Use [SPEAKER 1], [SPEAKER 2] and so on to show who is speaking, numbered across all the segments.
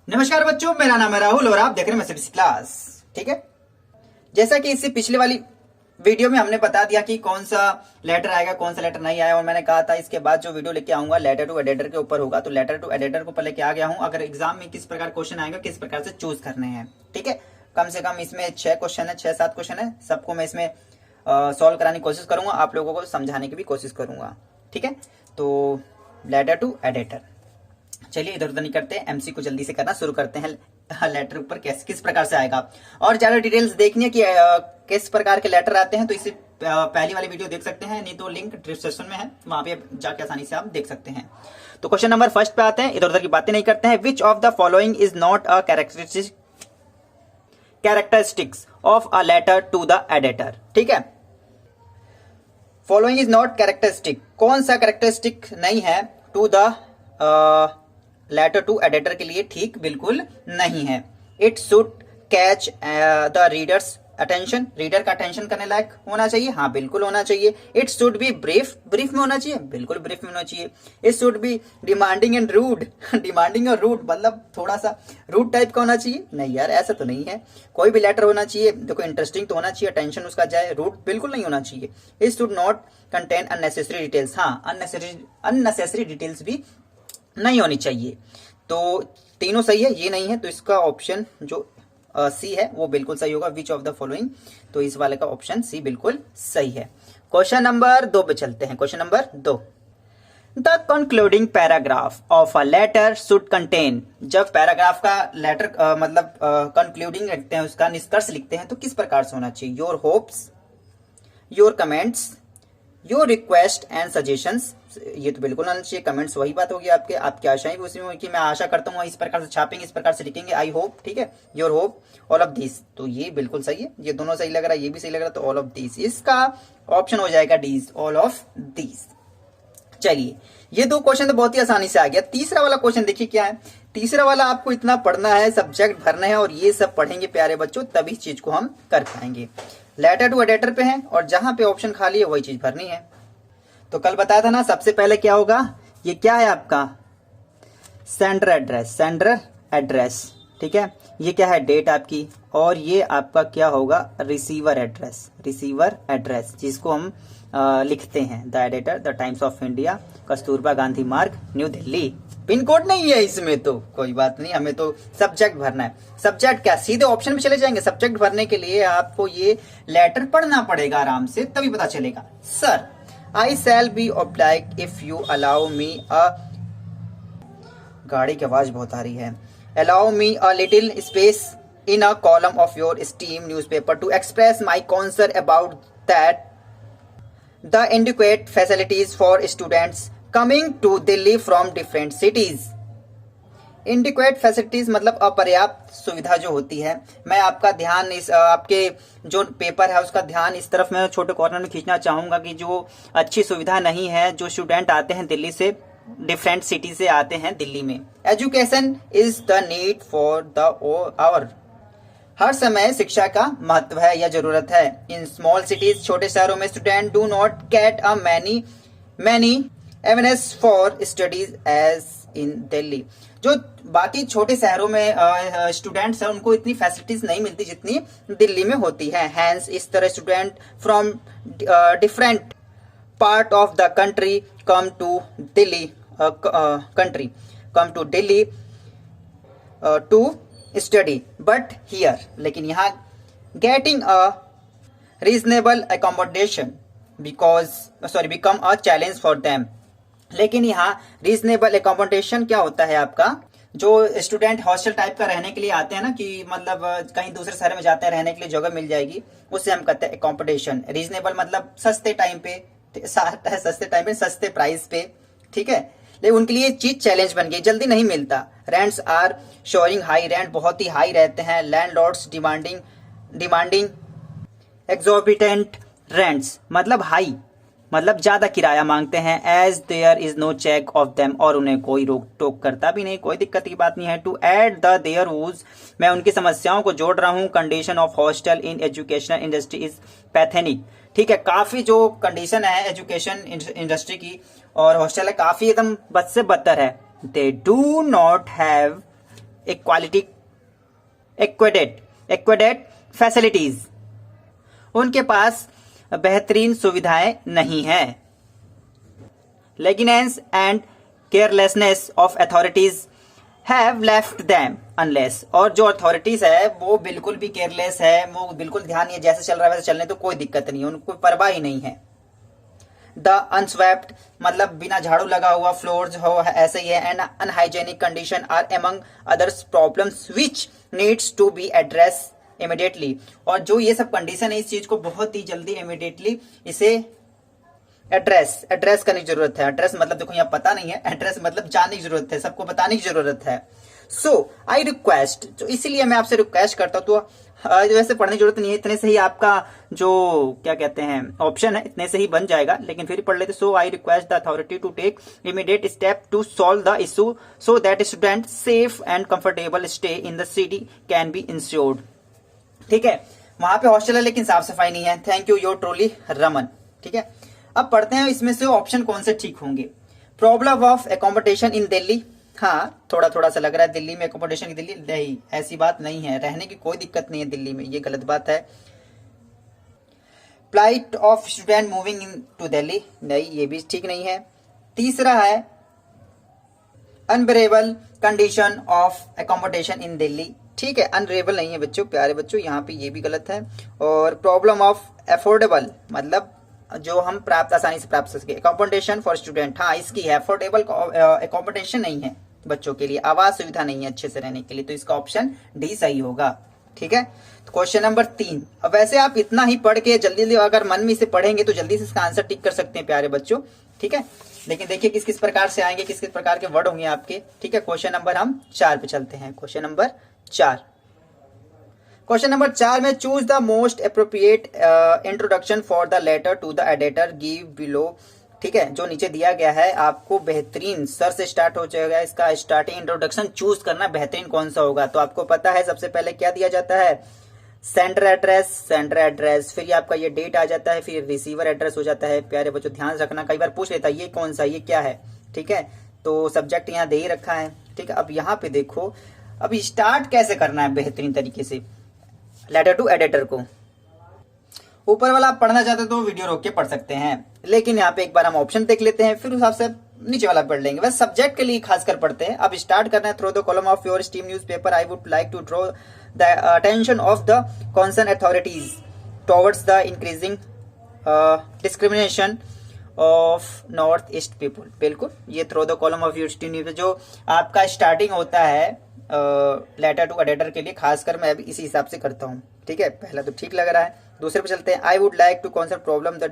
[SPEAKER 1] नमस्कार बच्चों, मेरा नाम है राहुल और आप देख रहे हैं मैथमेटिक्स क्लास। ठीक है, जैसा कि इससे पिछले वाली वीडियो में हमने बता दिया कि कौन सा लेटर आएगा कौन सा लेटर नहीं आया, और मैंने कहा था इसके बाद जो वीडियो लेके आऊंगा लेटर टू एडिटर के ऊपर होगा। तो लेटर टू एडिटर को पहले क्या आ गया हूं, अगर एग्जाम में किस प्रकार क्वेश्चन आएगा किस प्रकार से चूज करने हैं। ठीक है, कम से कम इसमें 6 क्वेश्चन है, 6-7 क्वेश्चन है, सबको मैं इसमें सॉल्व कराने की कोशिश करूंगा, आप लोगों को समझाने की भी कोशिश करूंगा। ठीक है, तो लेटर टू एडिटर, चलिए इधर उधर नहीं करते, एमसी को जल्दी से करना शुरू करते हैं। लेटर ऊपर किस प्रकार से आएगा और ज्यादा डिटेल्स देखनी है कि किस प्रकार के लेटर आते हैं तो इसे पहली वाली वीडियो देख सकते हैं, नहीं तो लिंक डिस्क्रिप्शन में है, वहां पे जाके आसानी से आप देख सकते हैं। तो क्वेश्चन नंबर फर्स्ट पे आते हैं, इधर उधर की बातें नहीं करते हैं। Which of the following is not a characteristics of a letter to the editor. ठीक है, फॉलोइंग इज नॉट कैरेक्टरिस्टिक, कौन सा कैरेक्टरिस्टिक नहीं है to the letter to editor के लिए ठीक बिल्कुल नहीं है। It should catch the readers attention, reader का अटेंशन करने लायक होना चाहिए, हाँ बिल्कुल होना चाहिए। It should be brief, brief में होना चाहिए, बिल्कुल ब्रीफ में होना चाहिए। It should be demanding and rude, demanding और रूड मतलब थोड़ा सा रूड टाइप का होना चाहिए, नहीं यार ऐसा तो नहीं है। कोई भी लेटर होना चाहिए देखो इंटरेस्टिंग तो होना चाहिए, अटेंशन उसका जाए, रूड बिल्कुल नहीं होना चाहिए। It should not contain unnecessary details, हाँ अननेसेसरी डिटेल्स भी नहीं होनी चाहिए। तो तीनों सही है, ये नहीं है, तो इसका ऑप्शन जो सी है वो बिल्कुल सही होगा। विच ऑफ द फॉलोइंग, तो इस वाले का ऑप्शन सी बिल्कुल सही है। क्वेश्चन नंबर 2 पे चलते हैं। Question number 2, the concluding paragraph of a letter should contain, जब पैराग्राफ का लेटर मतलब कंक्लूडिंग लिखते हैं, उसका निष्कर्ष लिखते हैं तो किस प्रकार से होना चाहिए। Your hopes, your comments, your request and suggestions, ये तो बिल्कुल आना चाहिए। कमेंट्स वही बात होगी, आपकी आशाएं भी उसी में कि मैं आशा करता हूँ इस प्रकार से छापेंगे, इस प्रकार से लिखेंगे, आई होप। ठीक है, your hope, all of this, तो ये बिल्कुल सही है, ये दोनों सही लग रहा है, ये भी सही लग रहा है, तो ऑल ऑफ दिस इसका ऑप्शन हो जाएगा डी, ऑल ऑफ दिस। चलिए, ये 2 क्वेश्चन तो बहुत ही आसानी से आ गया। तीसरा वाला क्वेश्चन देखिए क्या है। तीसरा वाला आपको इतना पढ़ना है, सब्जेक्ट भरना है, और ये सब पढ़ेंगे प्यारे बच्चों तभी इस चीज को हम कर पाएंगे। लेटर टू एडिटर पे है और जहां पे ऑप्शन खाली है वही चीज भरनी है। तो कल बताया था ना, सबसे पहले क्या होगा, ये क्या है आपका सेंडर एड्रेस, सेंडर एड्रेस। ठीक है, ये क्या है डेट आपकी, और ये आपका क्या होगा रिसीवर एड्रेस, रिसीवर एड्रेस जिसको हम लिखते हैं the editor, the times of India, Kasturba Gandhi मार्ग, न्यू दिल्ली। पिन कोड नहीं है इसमें, तो कोई बात नहीं, हमें तो सब्जेक्ट भरना है। सब्जेक्ट क्या, सीधे ऑप्शन पे चले जाएंगे। सब्जेक्ट भरने के लिए आपको ये लेटर पढ़ना पड़ेगा आराम से, तभी पता चलेगा। Sir, I shall be obliged if you allow me a, गाड़ी की आवाज बहुत आ रही है, allow me a little space in a column of your esteemed newspaper to express my concern about that the inadequate facilities for students coming to Delhi from different cities। Inadequate facilities मतलब अपर्याप्त सुविधा जो होती है। मैं आपका ध्यान इस आपके जो पेपर है उसका ध्यान इस तरफ मैं छोटे कॉर्नर में खींचना चाहूंगा कि जो अच्छी सुविधा नहीं है, जो स्टूडेंट आते हैं दिल्ली से, डिफरेंट सिटी से आते हैं दिल्ली में। Education is the need for the hour, हर समय शिक्षा का महत्व है या जरूरत है। इन स्मॉल सिटीज, छोटे शहरों में student do not get a many avenues for studies as in Delhi, जो बाकी छोटे शहरों में स्टूडेंट्स हैं उनको इतनी फैसिलिटीज नहीं मिलती जितनी दिल्ली में होती है। हैंस इस तरह student from different part of the country come to Delhi to study, but here, लेकिन यहाँ getting a reasonable accommodation become a challenge for them. लेकिन यहाँ रीजनेबल अकोमोडेशन क्या होता है आपका, जो स्टूडेंट हॉस्टल टाइप का रहने के लिए आते हैं ना, कि मतलब कहीं दूसरे शहर में जाते हैं रहने के लिए जगह मिल जाएगी, उससे हम कहते हैं अकोमोडेशन। रीजनेबल मतलब सस्ते टाइम पे, सस्ते प्राइस पे। ठीक है, लेकिन उनके लिए चीज चैलेंज बन गई, जल्दी नहीं मिलता। Rents are soaring high, rent बहुत ही हाई रहते हैं। लैंडलॉर्ड्स डिमांडिंग एक्सॉर्बिटेंट रेंट्स मतलब हाई, मतलब ज्यादा किराया मांगते हैं। As there is no check of them, और उन्हें कोई रोक टोक करता भी नहीं, कोई दिक्कत की बात नहीं है। To add the their woes, मैं उनकी समस्याओं को जोड़ रहा हूँ। Condition of hostel in educational industry is pathetic, ठीक है, काफी जो कंडीशन है एजुकेशन इंडस्ट्री की और हॉस्टल है काफी एकदम बद से बदतर है। They do not have equality adequate facilities, उनके पास बेहतरीन सुविधाएं नहीं है। Negligence and carelessness of authorities have left them helpless, और जो अथॉरिटीज है वो बिल्कुल भी केयरलेस है, वो बिल्कुल ध्यान नहीं है, जैसे चल रहा है वैसे चलने तो कोई दिक्कत नहीं है, उनको परवाह ही नहीं है। द अनस्वेप्ट मतलब बिना झाड़ू लगा हुआ फ्लोर्स हो ऐसे ही है, and unhygienic condition are among others problems which needs to be address immediately, और जो ये सब कंडीशन है इस चीज को बहुत ही जल्दी इमीडिएटली इसे एड्रेस करने की जरूरत है। एड्रेस मतलब देखो यहाँ पता नहीं है, एड्रेस मतलब जानने की जरूरत है, सबको बताने की जरूरत है। सो आई रिक्वेस्ट, तो इसीलिए मैं आपसे रिक्वेस्ट करता हूँ, तो वैसे पढ़ने की जरूरत नहीं है, इतने से ही आपका जो क्या कहते हैं ऑप्शन है इतने से ही बन जाएगा, लेकिन फिर पढ़ लेते। So I request the authority to take immediate step to solve the issue so that student safe and comfortable stay in the city can be ensured. ठीक है, वहां पे हॉस्टल है लेकिन साफ सफाई नहीं है। Thank you your trolley Raman. ठीक है, अब पढ़ते हैं इसमें से ऑप्शन कौन से ठीक होंगे। Problem of accommodation in Delhi, हाँ थोड़ा थोड़ा सा लग रहा है दिल्ली में एकोमोडेशन की, दिल्ली नहीं, ऐसी बात नहीं है, रहने की कोई दिक्कत नहीं है दिल्ली में, ये गलत बात है। Flight of student moving in to Delhi, नहीं ये भी ठीक नहीं है। तीसरा है unbearable condition of accommodation in Delhi, ठीक है, अनरेबल नहीं है बच्चों, प्यारे बच्चों, यहाँ पे ये भी गलत है। और प्रॉब्लम ऑफ अफोर्डेबल मतलब जो हम प्राप्त आसानी से प्राप्त कर सके, एकोमोडेशन फॉर स्टूडेंट, हाँ इसकी है, अफोर्डेबल एकोमोडेशन नहीं है बच्चों के लिए, आवास सुविधा नहीं है अच्छे से रहने के लिए, तो इसका ऑप्शन डी सही होगा। ठीक है, तो क्वेश्चन नंबर 3। अब वैसे आप इतना ही पढ़ के जल्दी जल्दी अगर मन में इसे पढ़ेंगे तो जल्दी से इसका आंसर टिक कर सकते हैं प्यारे बच्चों। ठीक है, लेकिन देखिए किस किस प्रकार से आएंगे, किस किस प्रकार के वर्ड होंगे आपके। ठीक है, क्वेश्चन नंबर हम 4 पे चलते हैं। क्वेश्चन नंबर 4, क्वेश्चन नंबर 4 में choose the most appropriate introduction for the letter to the editor give below. ठीक है, जो नीचे दिया गया है आपको बेहतरीन सर से स्टार्ट हो जाएगा, इसका स्टार्टिंग इंट्रोडक्शन चूज करना बेहतरीन कौन सा होगा। तो आपको पता है सबसे पहले क्या दिया जाता है, सेंडर एड्रेस, फिर आपका ये डेट आ जाता है, फिर रिसीवर एड्रेस हो जाता है। प्यारे बच्चों ध्यान रखना, कई बार पूछ लेता है ये कौन सा, ये क्या है। ठीक है, तो सब्जेक्ट यहाँ दे ही रखा है। ठीक है, अब यहाँ पे देखो अब स्टार्ट कैसे करना है बेहतरीन तरीके से लेटर टू एडिटर को। ऊपर वाला आप पढ़ना चाहते तो वीडियो रोक के पढ़ सकते हैं, लेकिन यहाँ पे एक बार हम ऑप्शन देख लेते हैं, फिर उस हिसाब से नीचे वाला पढ़ लेंगे। बस सब्जेक्ट के लिए खासकर पढ़ते हैं। अब स्टार्ट करना है, through the column of your esteemed newspaper I would like to draw the attention of the concern authorities towards the increasing discrimination of north east people. बिल्कुल, ये through the column of your esteemed news जो आपका starting होता है letter to editor के लिए, खासकर मैं अभी इसी हिसाब से करता हूँ। ठीक है, पहला तो ठीक लग रहा है। दूसरे पे चलते हैं, I would like to concern problem the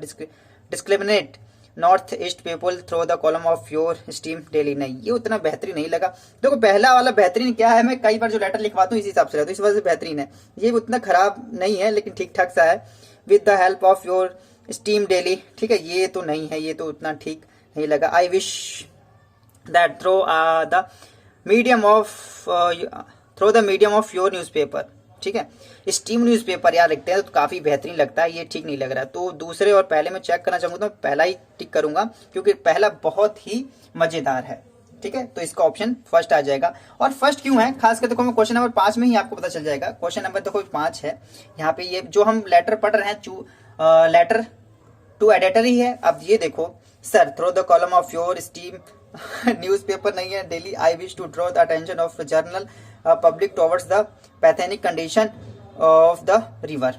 [SPEAKER 1] discriminate north east people through the column of your esteemed daily. नहीं, ये उतना बेहतरीन नहीं लगा। देखो पहला वाला बेहतरीन क्या है, मैं कई बार जो लेटर लिखवाता हूँ इसी हिसाब से रहता हूँ, इस वजह से बेहतरीन है। ये उतना खराब नहीं है लेकिन ठीक ठाक सा है। With the help of your esteemed daily, ठीक है, ये तो नहीं है, ये तो उतना ठीक नहीं लगा। I wish that through the medium of your newspaper, ठीक है, स्टीम न्यूज़पेपर यार लिखते हैं तो काफी बेहतरीन लगता है, ये ठीक नहीं लग रहा। तो दूसरे और पहले में चेक करना चाहूंगा तो पहला ही टिक करूंगा क्योंकि पहला बहुत ही मजेदार है। ठीक है, तो इसका ऑप्शन फर्स्ट आ जाएगा। और फर्स्ट क्यों है, खासकर देखो मैं क्वेश्चन नंबर 5 में ही आपको पता चल जाएगा। क्वेश्चन नंबर देखो 5 है, यहाँ पे ये जो हम लेटर पढ़ रहे हैं लेटर टू एडिटर ही है। अब ये देखो, sir through the column of your esteemed newspaper नहीं है daily, I wish to draw the attention of general public towards the pathetic condition of the river.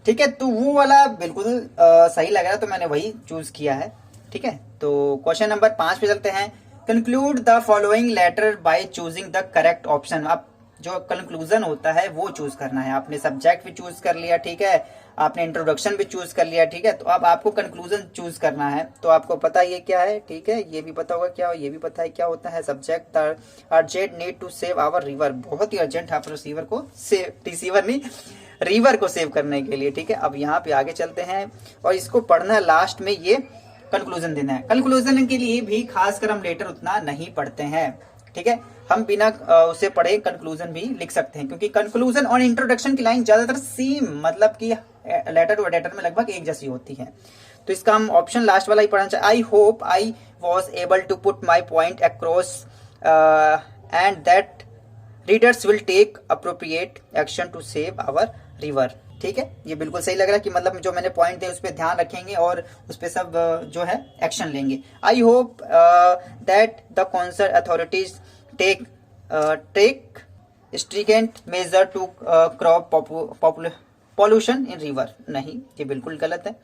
[SPEAKER 1] ठीक है, तो वो वाला बिल्कुल सही लग रहा है तो मैंने वही चूज किया है। ठीक है, तो क्वेश्चन नंबर 5 पे चलते हैं। Conclude the following letter by choosing the correct option. आप जो कंक्लूजन होता है वो चूज करना है। आपने सब्जेक्ट भी चूज कर लिया, ठीक है, आपने इंट्रोडक्शन भी चूज कर लिया, ठीक है, तो अब आपको कंक्लूजन चूज करना है। तो आपको पता ये क्या है, ठीक है, ये भी पता होगा क्या, ये भी पता है क्या होता है। Subject urgent need to save our river, बहुत ही अर्जेंट है रिसीवर को सेव, रिसीवर नहीं रिवर को सेव करने के लिए। ठीक है, अब यहाँ पे आगे चलते हैं और इसको पढ़ना है, लास्ट में ये कंक्लूजन देना है। कंक्लूजन के लिए भी खासकर हम लेटर उतना नहीं पढ़ते हैं। ठीक है, हम बिना उसे पढ़े कंक्लूजन भी लिख सकते हैं क्योंकि कंक्लूजन और इंट्रोडक्शन की लाइन ज्यादातर सेम, मतलब कि लेटर टू एडिटर में लगभग एक जैसी होती है। तो इसका हम ऑप्शन लास्ट वाला ही पढ़ना चाहिए। I hope I was able to put my point across and that readers will take appropriate action to save our river. ठीक है, ये बिल्कुल सही लग रहा है कि मतलब जो मैंने पॉइंट दिए उस पर ध्यान रखेंगे और उस पर सब जो है एक्शन लेंगे। I hope that the concerned authorities take stringent measure to curb pollution in river. नहीं, ये बिल्कुल गलत है।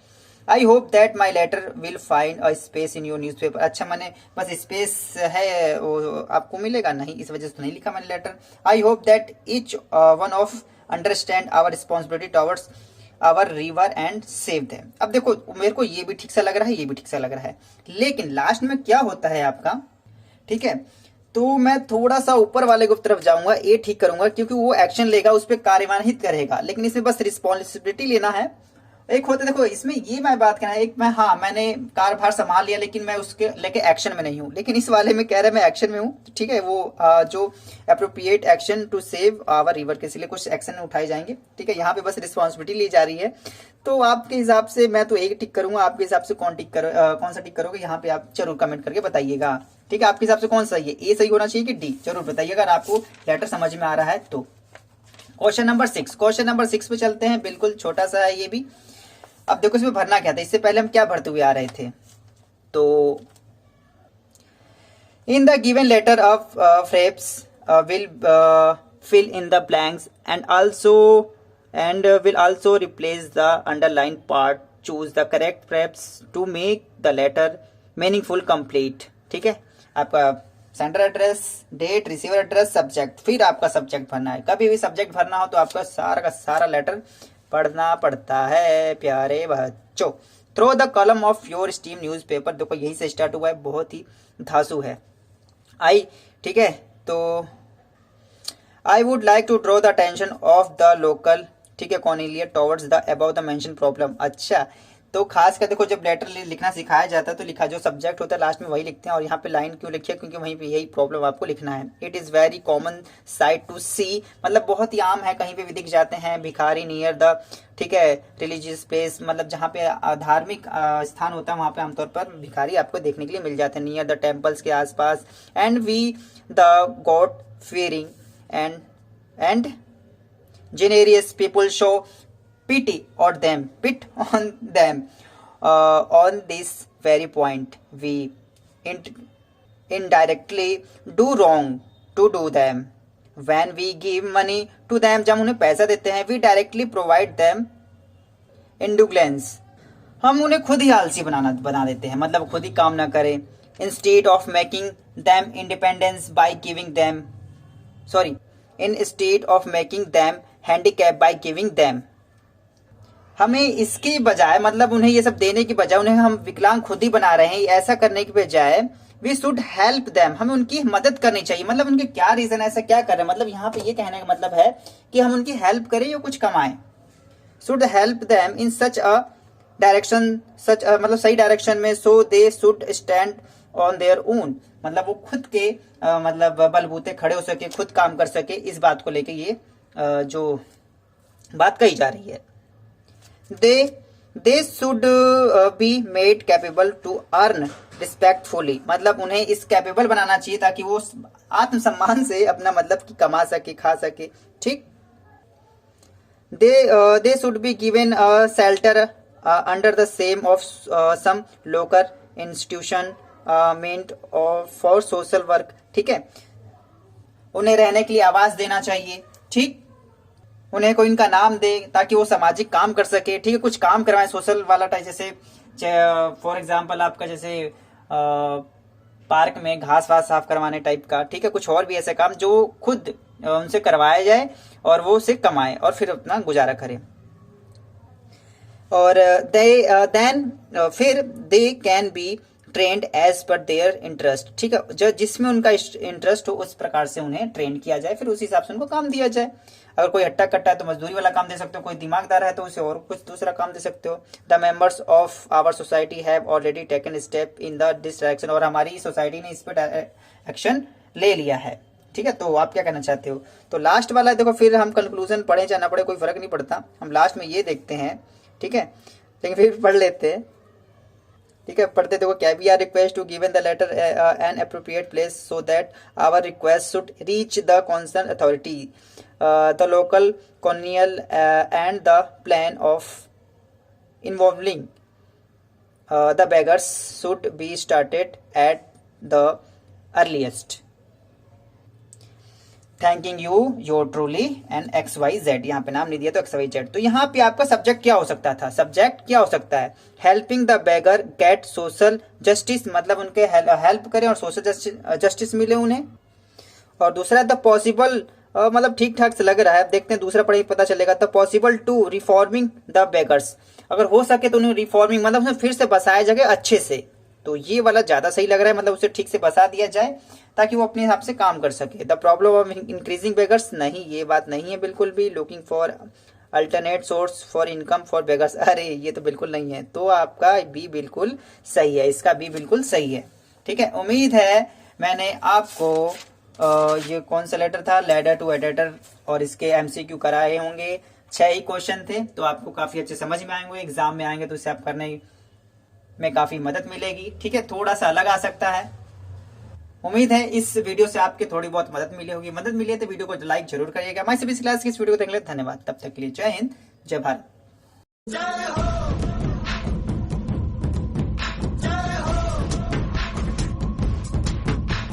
[SPEAKER 1] I hope that my letter will find a space in your newspaper. अच्छा, मैंने बस स्पेस है वो आपको मिलेगा, नहीं, इस वजह से तो नहीं लिखा मैंने letter. I hope that each one of understand our responsibility towards our river and save them. अब देखो, मेरे को ये भी ठीक सा लग रहा है, ये भी ठीक सा लग रहा है, लेकिन लास्ट में क्या होता है आपका, ठीक है, तो मैं थोड़ा सा ऊपर वाले की तरफ जाऊंगा, ये ठीक करूंगा, क्योंकि वो एक्शन लेगा, उस पर कार्यवाही करेगा, लेकिन इसमें बस रिस्पॉन्सिबिलिटी लेना है। एक होता है, देखो इसमें ये मैं बात करना है, एक मैं, हाँ मैंने कार्यभार संभाल लिया लेकिन मैं उसके लेके एक्शन में नहीं हूँ, लेकिन इस वाले में कह रहा है मैं एक्शन में हूँ। ठीक है, वो जो appropriate action to save our river के लिए कुछ एक्शन उठाए जाएंगे। ठीक है, यहाँ पे बस रिस्पॉन्सिबिलिटी ली जा रही है। तो आपके हिसाब से मैं तो एक टिक करूंगा, आपके हिसाब से कौन सा टिक करोगे, यहाँ पे आप जरूर कमेंट करके बताइएगा। ठीक है, आपके हिसाब से कौन सही है, ए सही होना चाहिए कि डी, जरूर बताइएगा अगर आपको लेटर समझ में आ रहा है तो। क्वेश्चन नंबर 6, क्वेश्चन नंबर 6 पे चलते हैं, बिल्कुल छोटा सा है ये भी। अब देखो इसमें भरना क्या था, इससे पहले हम क्या भरते हुए आ रहे थे, तो in the given letter of phrases will fill in the blanks and will also replace the underlined part, choose the correct phrases to make the letter meaningful complete. ठीक है, आपका sender address, date, receiver address, subject, फिर आपका subject भरना है। कभी भी subject भरना हो तो आपका सारा का सारा लेटर पढ़ना पड़ता है प्यारे बच्चों। Through the column of your esteemed newspaper, देखो यही से स्टार्ट हुआ है, बहुत ही धांसू है। ठीक है, तो I would like to draw the attention of the local, ठीक है, कॉर्नेलिया towards the about the mention problem. अच्छा, तो खास कर देखो, जब लेटर लिखना सिखाया जाता है तो लिखा जो सब्जेक्ट होता है लास्ट में वही लिखते हैं, और यहाँ पे लाइन क्यों लिखी है, क्योंकि वहीं पे यही प्रॉब्लम आपको लिखना है। It is very common sight to see, मतलब बहुत ही आम है, कहीं पे भी दिख जाते हैं भिखारी नियर द, ठीक है, रिलीजियस प्लेस, मतलब जहाँ पे धार्मिक स्थान होता है वहां पे आमतौर पर भिखारी आपको देखने के लिए मिल जाते हैं, नियर द टेम्पल्स के आसपास। And we the god fearing and generous people show pity on them on this very point. We indirectly do wrong to do them when we give money to them. जब उन्हें पैसा देते हैं, we directly provide them indulgence, हम उन्हें खुद ही आलसी बना देते हैं, मतलब खुद ही काम ना करें। instead of making them handicapped by giving them, हमें इसकी बजाय, मतलब उन्हें ये सब देने की बजाय, उन्हें हम विकलांग खुद ही बना रहे हैं। ऐसा करने की बजाय वी शुड हेल्प देम, हमें उनकी मदद करनी चाहिए। मतलब उनके क्या रीजन है, ऐसा क्या कर रहे हैं, मतलब यहाँ पे ये कहने का मतलब है कि हम उनकी हेल्प करें या कुछ कमाएं। Should help them in such a direction, मतलब सही डायरेक्शन में, so they should stand on their own, मतलब वो खुद के मतलब बलबूते खड़े हो सके, खुद काम कर सके। इस बात को लेके ये जो बात कही जा रही है। they should be made capable to earn respectfully, मतलब उन्हें इस कैपेबल बनाना चाहिए ताकि वो आत्मसम्मान से अपना मतलब कि कमा सके, खा सके। ठीक, they should be given a shelter under the same of some local institution meant for social work। ठीक है, उन्हें रहने के लिए आवास देना चाहिए। ठीक, उन्हें कोई इनका नाम दे ताकि वो सामाजिक काम कर सके। ठीक है, कुछ काम करवाएं सोशल वाला टाइप, जैसे फॉर एग्जांपल आपका जैसे पार्क में घास वास साफ करवाने टाइप का। ठीक है, कुछ और भी ऐसे काम जो खुद उनसे करवाया जाए और वो उसे कमाए और फिर अपना गुजारा करे। और देन फिर they can be trained as per their interest. ठीक है, जो जिसमें उनका इंटरेस्ट हो उस प्रकार से उन्हें ट्रेन किया जाए, फिर उस हिसाब से उनको काम दिया जाए। अगर कोई हट्टा कट्टा है तो मजदूरी वाला काम दे सकते हो, कोई दिमागदार है तो उसे और कुछ दूसरा काम दे सकते हो। The members of our society have already taken step in this direction, और हमारी सोसाइटी ने इस पर एक्शन ले लिया है। ठीक है, तो आप क्या कहना चाहते हो। तो लास्ट वाला देखो, फिर हम कंक्लूजन पढ़े चाहे ना पढ़े कोई फर्क नहीं पड़ता, हम लास्ट में ये देखते हैं। ठीक है, लेकिन फिर पढ़ लेते हैं। ठीक है, पढ़ते देखो क्या, we are request to given the letter an appropriate place so that our request should reach the concern authority the local colonial and the plan of involving the beggars should be started at the earliest. Thanking you, your truly and XYZ. यहाँ पे नाम नहीं दिया तो XYZ. तो यहाँ पे आपका सब्जेक्ट क्या हो सकता था? सब्जेक्ट क्या हो सकता है? Helping the beggar gate social justice, मतलब उनके हेल्प करें और सोशल जस्टिस मिले उन्हें। और दूसरा द पॉसिबल, मतलब ठीक ठाक से लग रहा है, देखते हैं दूसरा पढ़े पता चलेगा। The possible to reforming the beggars, अगर हो सके तो उन्हें रिफॉर्मिंग, मतलब उसमें फिर से बसाया जाए अच्छे से। तो ये वाला ज्यादा सही लग रहा है, मतलब उसे ठीक से बसा दिया जाए ताकि वो अपने हिसाब से काम कर सके। The problem of increasing beggars, नहीं ये बात नहीं है बिल्कुल भी। Looking for alternate source for income for beggars, अरे ये तो बिल्कुल नहीं है। तो आपका बी बिल्कुल सही है, इसका बी बिल्कुल सही है। ठीक है, उम्मीद है मैंने आपको ये कौन सा लेटर था, लेटर टू एडिटर, और इसके एमसीक्यू कराए होंगे। 6 ही क्वेश्चन थे, तो आपको काफी अच्छे समझ में आएंगे। एग्जाम में आएंगे तो इसे आप करने में काफी मदद मिलेगी। ठीक है, थोड़ा सा अलग आ सकता है। उम्मीद है इस वीडियो से आपके थोड़ी बहुत मदद मिली होगी। मदद मिली है तो वीडियो को लाइक जरूर करिएगा। मैं सभी क्लास की इस वीडियो को देखने के लिए धन्यवाद। तब तक के लिए जय हिंद, जय भारत।